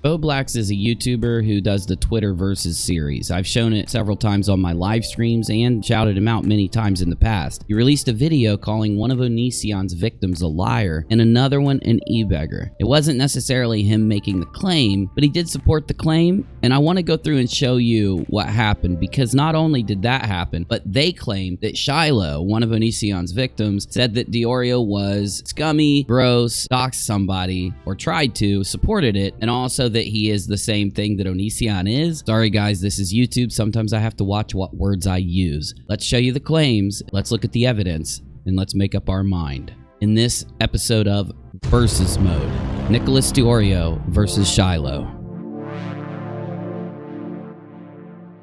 Boblax is a YouTuber who does the Twitter versus series. I've shown it several times on my live streams and shouted him out many times in the past. He released a video calling one of Onision's victims a liar and another one an e-beggar. It wasn't necessarily him making the claim, but he did support the claim, and I want to go through and show you what happened, because not only did that happen, but they claimed that Shiloh, one of Onision's victims, said that DeOrio was scummy, gross, doxed somebody, or tried to, supported it, and also that he is the same thing that Onision is. Sorry guys, this is YouTube. Sometimes I have to watch what words I use. Let's show you the claims, let's look at the evidence, and let's make up our mind. In this episode of Versus Mode, Nicholas DeOrio versus Shiloh.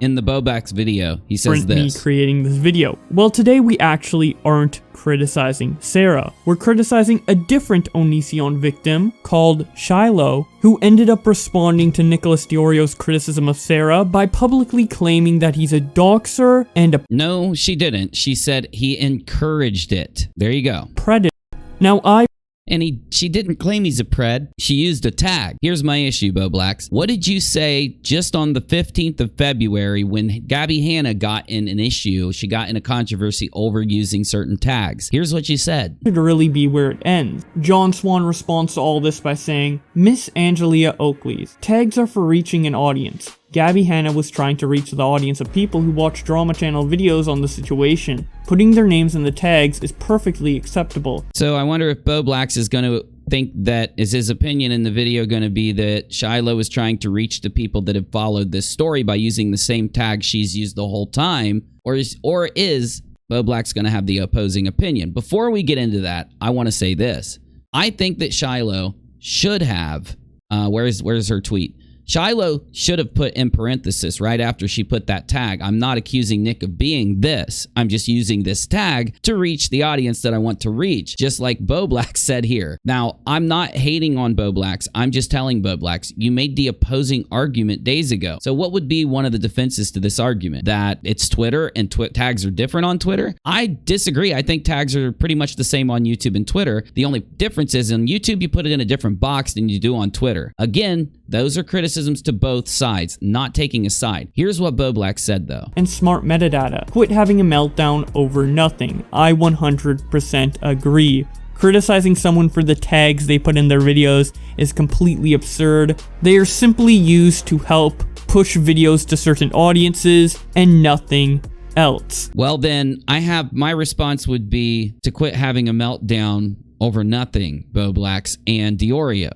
In the Boblax video, he says this. Me creating this video. Well, today we actually aren't criticizing Sarah. We're criticizing a different Onision victim called Shiloh, who ended up responding to Nicholas DeOrio's criticism of Sarah by publicly claiming that he's a doxer and a— No, she didn't. She said he encouraged it. There you go. Predator. Now she didn't claim he's a pred. She used a tag. Here's my issue, Boblax. What did you say just on the 15th of February when Gabby Hanna got in an issue? She got in a controversy over using certain tags. Here's what you said. It should really be where it ends. John Swan responds to all this by saying, Miss Angelia Oakley's tags are for reaching an audience. Gabby Hanna was trying to reach the audience of people who watch Drama Channel videos on the situation. Putting their names in the tags is perfectly acceptable. So I wonder if Boblax is going to think that, is his opinion in the video going to be that Shiloh is trying to reach the people that have followed this story by using the same tag she's used the whole time? Or is Boblax going to have the opposing opinion? Before we get into that, I want to say this. I think that Shiloh should have, where's her tweet? Shiloh should have put in parenthesis right after she put that tag, I'm not accusing Nick of being this. I'm just using this tag to reach the audience that I want to reach, just like Boblax said here. Now, I'm not hating on Boblax. I'm just telling Boblax, you made the opposing argument days ago. So what would be one of the defenses to this argument? That it's Twitter and tags are different on Twitter? I disagree. I think tags are pretty much the same on YouTube and Twitter. The only difference is on YouTube, you put it in a different box than you do on Twitter. Again, those are criticisms to both sides, not taking a side. Here's what Boblax said though. And smart metadata. Quit having a meltdown over nothing. I 100% agree. Criticizing someone for the tags they put in their videos is completely absurd. They are simply used to help push videos to certain audiences and nothing else. Well then, my response would be to quit having a meltdown over nothing, Boblax and DeOrio.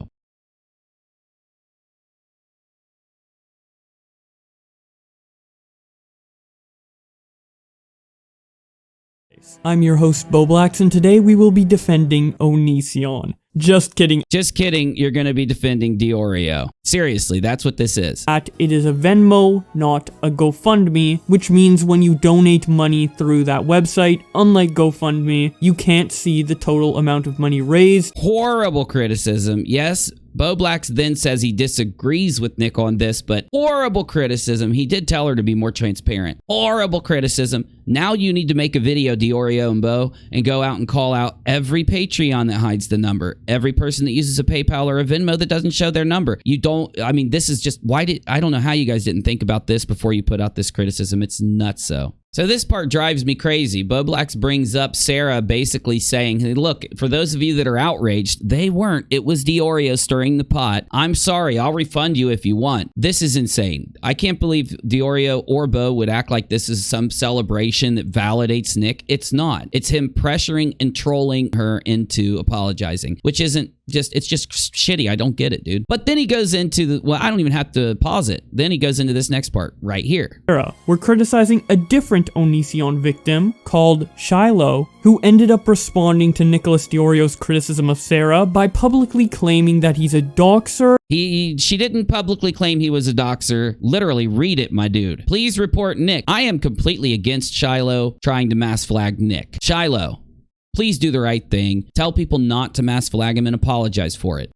I'm your host Boblax, and today we will be defending Onision. Just kidding. Just kidding, you're gonna be defending DeOrio. Seriously, that's what this is. It is a Venmo, not a GoFundMe, which means when you donate money through that website, unlike GoFundMe, you can't see the total amount of money raised. Horrible criticism. Yes, Boblax then says he disagrees with Nick on this, but horrible criticism. He did tell her to be more transparent. Horrible criticism. Now you need to make a video, DeOrio and Bo, and go out and call out every Patreon that hides the number. Every person that uses a PayPal or a Venmo that doesn't show their number. This is just, I don't know how you guys didn't think about this before you put out this criticism. It's nutso. So this part drives me crazy. Boblax brings up Sarah basically saying, hey, look, for those of you that are outraged, they weren't. It was DeOrio stirring the pot. I'm sorry. I'll refund you if you want. This is insane. I can't believe DeOrio or Bo would act like this is some celebration that validates Nick. It's not. It's him pressuring and trolling her into apologizing, which isn't it's just shitty. I don't get it, dude. But then he goes into I don't even have to pause it. Then he goes into this next part right here. We're criticizing a different Onision victim called Shiloh, who ended up responding to Nicholas DeOrio's criticism of Sarah by publicly claiming that he's a doxer. She didn't publicly claim he was a doxer. Literally, read it, my dude. Please report Nick. I am completely against Shiloh trying to mass flag Nick. Shiloh, please do the right thing. Tell people not to mass flag him and apologize for it.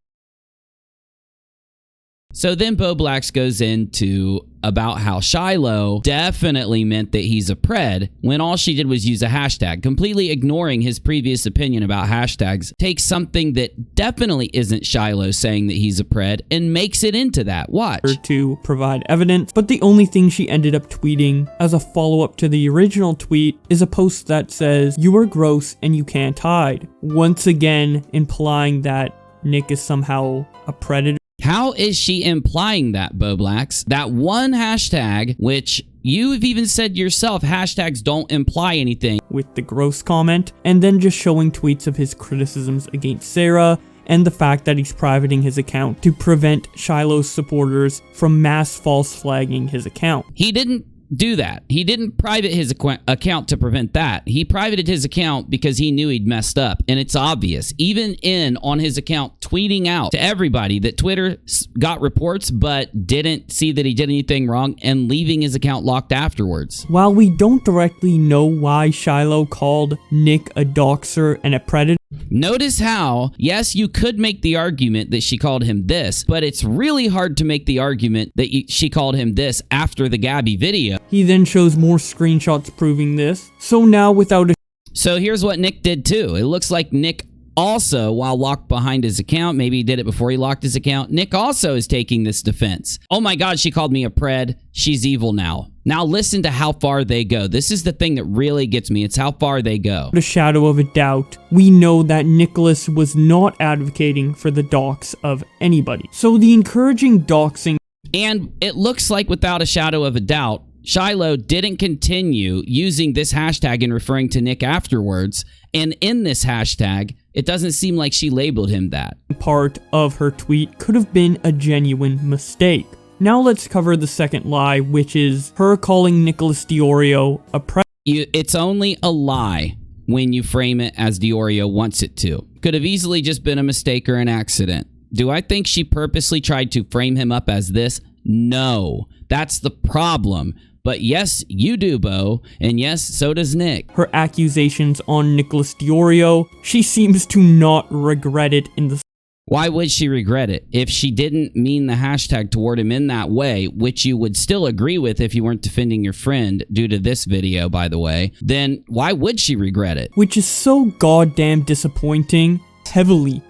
So then Bo Blacks goes into about how Shiloh definitely meant that he's a pred when all she did was use a hashtag, completely ignoring his previous opinion about hashtags, takes something that definitely isn't Shiloh saying that he's a pred and makes it into that. Watch. To provide evidence, but the only thing she ended up tweeting as a follow-up to the original tweet is a post that says, "You are gross and you can't hide," once again implying that Nick is somehow a predator. How is she implying that, Bo Blacks? That one hashtag, which you've even said yourself, hashtags don't imply anything. With the gross comment, and then just showing tweets of his criticisms against Sarah, and the fact that he's privating his account to prevent Shiloh's supporters from mass false flagging his account. He didn't do that. He didn't private his account to prevent that. He privated his account because he knew he'd messed up, and it's obvious. Even on his account, tweeting out to everybody that Twitter got reports but didn't see that he did anything wrong, and leaving his account locked afterwards. While we don't directly know why Shiloh called Nick a doxer and a predator, notice how, yes, you could make the argument that she called him this, but it's really hard to make the argument that she called him this after the Gabby video. He then shows more screenshots proving this. So now without a... So here's what Nick did too. It looks like Nick also, while locked behind his account, maybe he did it before he locked his account, Nick also is taking this defense. Oh my God, she called me a pred. She's evil now. Now listen to how far they go. This is the thing that really gets me. It's how far they go. A shadow of a doubt, we know that Nicholas was not advocating for the dox of anybody. So the encouraging doxing... And it looks like without a shadow of a doubt, Shiloh didn't continue using this hashtag and referring to Nick afterwards. And in this hashtag, it doesn't seem like she labeled him that. Part of her tweet could have been a genuine mistake. Now let's cover the second lie, which is her calling Nicholas DeOrio a predator. It's only a lie when you frame it as DeOrio wants it to. Could have easily just been a mistake or an accident. Do I think she purposely tried to frame him up as this? No. That's the problem. But yes, you do, Bo. And yes, so does Nick. Her accusations on Nicholas DeOrio, she seems to not regret it in the... Why would she regret it? If she didn't mean the hashtag toward him in that way, which you would still agree with if you weren't defending your friend due to this video, by the way, then why would she regret it? Which is so goddamn disappointing. Heavily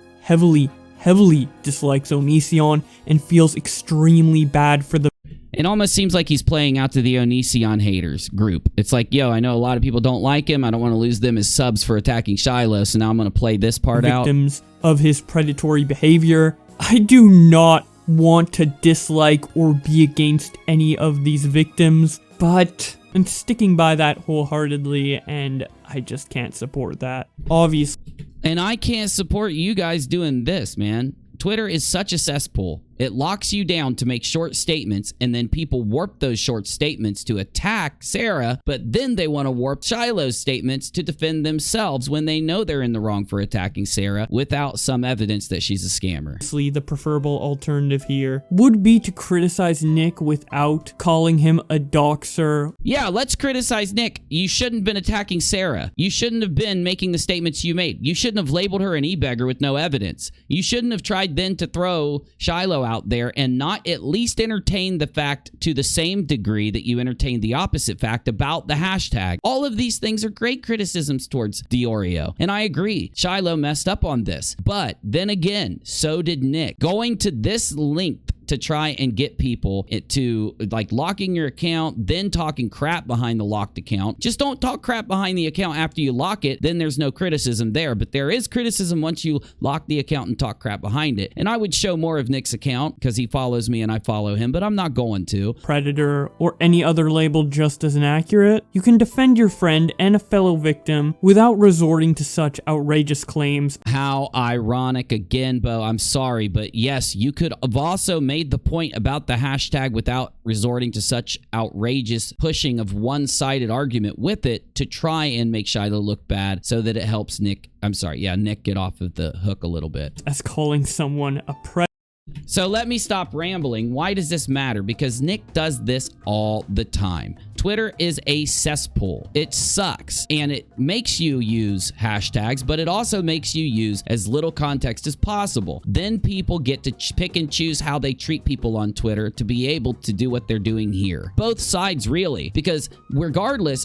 dislikes Onision and feels extremely bad for the... It almost seems like he's playing out to the Onision haters group. It's like, yo, I know a lot of people don't like him. I don't want to lose them as subs for attacking Shiloh, so now I'm going to play this part out. Victims of his predatory behavior. I do not want to dislike or be against any of these victims, but I'm sticking by that wholeheartedly, and I just can't support that. Obviously. And I can't support you guys doing this, man. Twitter is such a cesspool. It locks you down to make short statements, and then people warp those short statements to attack Sarah, but then they want to warp Shiloh's statements to defend themselves when they know they're in the wrong for attacking Sarah without some evidence that she's a scammer. The preferable alternative here would be to criticize Nick without calling him a doxer. Yeah, let's criticize Nick. You shouldn't have been attacking Sarah. You shouldn't have been making the statements you made. You shouldn't have labeled her an e-beggar with no evidence. You shouldn't have tried then to throw Shiloh out there and not at least entertain the fact to the same degree that you entertained the opposite fact about the hashtag. All of these things are great criticisms towards DeOrio, and I agree, Shiloh messed up on this, but then again, so did Nick. Going to this length to try and get people to like locking your account, then talking crap behind the locked account. Just don't talk crap behind the account after you lock it, then there's no criticism there, but there is criticism once you lock the account and talk crap behind it. And I would show more of Nick's account because he follows me and I follow him, but I'm not going to. Predator or any other label just as inaccurate. You can defend your friend and a fellow victim without resorting to such outrageous claims. How ironic again, Bo. I'm sorry, but yes, you could have also made the point about the hashtag without resorting to such outrageous pushing of one-sided argument with it to try and make Shiloh look bad so that it helps Nick, Nick get off of the hook a little bit. As calling someone a predator. So let me stop rambling. Why does this matter? Because Nick does this all the time. Twitter is a cesspool. It sucks, and it makes you use hashtags, but it also makes you use as little context as possible. Then people get to pick and choose how they treat people on Twitter to be able to do what they're doing here. Both sides, really, because regardless,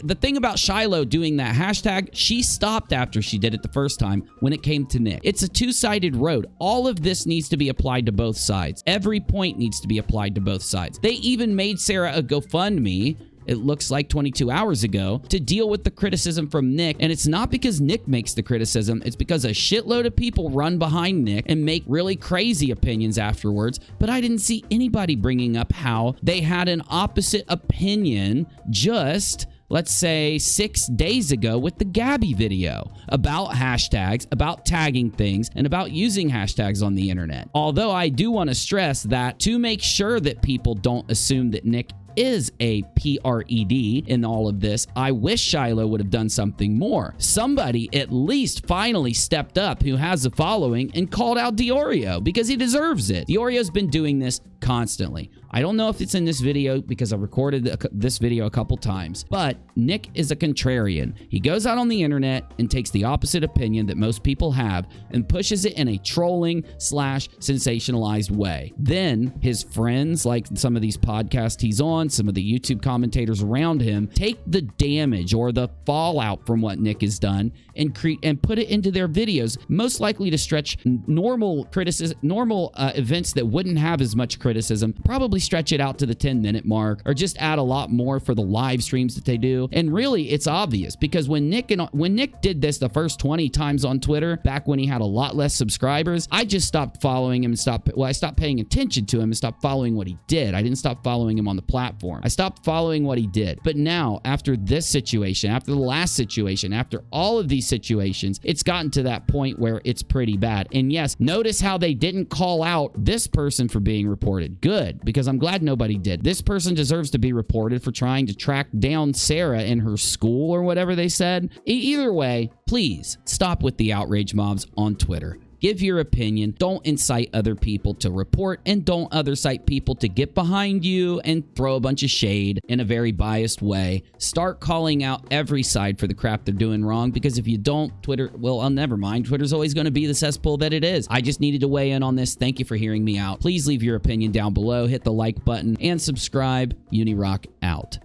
the thing about Shiloh doing that hashtag, she stopped after she did it the first time when it came to Nick. It's a two-sided road. All of this needs to be applied to both sides. Every point needs to be applied to both sides. They even made Sarah a GoFundMe, it looks like 22 hours ago, to deal with the criticism from Nick. And it's not because Nick makes the criticism, it's because a shitload of people run behind Nick and make really crazy opinions afterwards. But I didn't see anybody bringing up how they had an opposite opinion just, let's say, 6 days ago with the Gabby video about hashtags, about tagging things, and about using hashtags on the internet. Although I do want to stress that to make sure that people don't assume that Nick is a PRED in all of this, I wish Shiloh would have done something more. Somebody at least finally stepped up who has a following and called out DeOrio, because he deserves it. DeOrio's been doing this constantly. I don't know if it's in this video because I recorded this video a couple times, but Nick is a contrarian. He goes out on the internet and takes the opposite opinion that most people have and pushes it in a trolling / sensationalized way. Then his friends, like some of these podcasts he's on, some of the YouTube commentators around him, take the damage or the fallout from what Nick has done and put it into their videos, most likely to stretch normal events that wouldn't have as much criticism, probably stretch it out to the 10-minute mark, or just add a lot more for the live streams that they do. And really, it's obvious, because when Nick did this the first 20 times on Twitter, back when he had a lot less subscribers, I just stopped following him and I stopped paying attention to him and stopped following what he did. I didn't stop following him on the platform. I stopped following what he did. But now, after this situation, after the last situation, after all of these situations, it's gotten to that point where it's pretty bad. And yes, notice how they didn't call out this person for being reported. Good, because I'm glad nobody did. This person deserves to be reported for trying to track down Sarah in her school or whatever they said. Either way, please stop with the outrage mobs on Twitter. Give your opinion. Don't incite other people to report, and don't incite people to get behind you and throw a bunch of shade in a very biased way. Start calling out every side for the crap they're doing wrong, because if you don't, Twitter, well, never mind. Twitter's always going to be the cesspool that it is. I just needed to weigh in on this. Thank you for hearing me out. Please leave your opinion down below, hit the like button, and subscribe. UNIRock out.